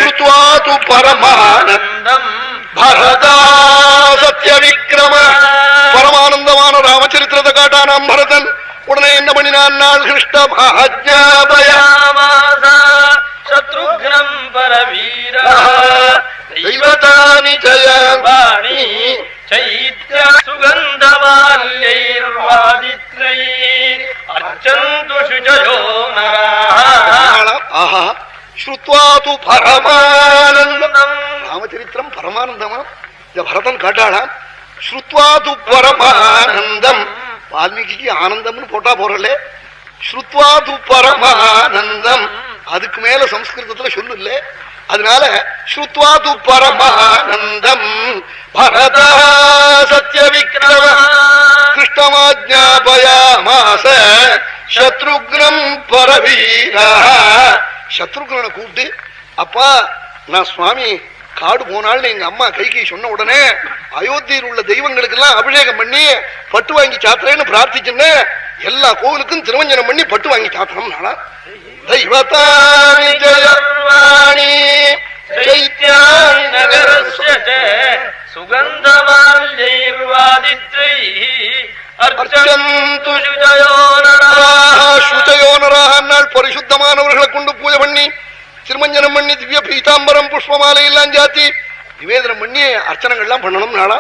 ஸ்ருத்வா து பரமானந்தம் பரதா சத்ய விக்ரம. பரமானந்தமான ராமச்சரித்திரத்தை காட்டானாம் பரதன். உடனே என்ன பண்ணினான்? நாள் சத்ருக்னம் பரவீர தெய்வதானி ஜயவாணி சைத்ய சுகந்தமால்யைர்வாதித்ரை அர்ச்சந்து சுஜயோ நரா. ஆஹா, ஸ்ருத்வா து பரமானந்தம். ராமச்சரித்திரம் பரமானந்தமா இந்த பரதன் காட்டாளாம். ஸ்ருத்வா து பரமானந்தம். வால்மீகிக்கு ஆனந்தம்னு போட்டா போறல, ஸ்ருத்வா து பரமானந்தம் அதுக்கு மேல சம்ஸ்கிருதத்துல சொல்லு இல்ல. அதனால ஸ்ருத்வா து பரமானந்தம் பரதா சத்ய விக்ரம கிருஷ்ணமாஜ்ஞாபயாமாஸ சத்ருக்னம் பரவீரா. சத்ருக்னனை கூப்பிட்டு, அப்பா நான் சுவாமி காடு போனாலும் எங்க அம்மா கைகை சொன்ன உடனே அயோத்தியில் உள்ள தெய்வங்களுக்கு எல்லாம் அபிஷேகம் பண்ணி பட்டு வாங்கி சாத்துறேன்னு பிரார்த்திச்சுன்னு எல்லா கோவிலுக்கும் திருவஞ்சனம் பண்ணி பட்டு வாங்கி சாத்தணும். நாளா தெய்வதானி ஜயர்வாணி சைத்யானி நகரஸ்ய சுகந்தமால்யைர்வாதித்ரை அர்ச்சந்து சுஜயோ நரா. சுஜயோ நரான்னாள் பரிசுத்தமானவர்களை கொண்டு பூஜை பண்ணி திருமஞ்சனம் பண்ணி திவ்ய பீதாம்பரம் புஷ்பமாலை எல்லாம் ஜாத்தி நிவேதனம் பண்ணி அர்ச்சனைகள்லாம் பண்ணணும். நாளா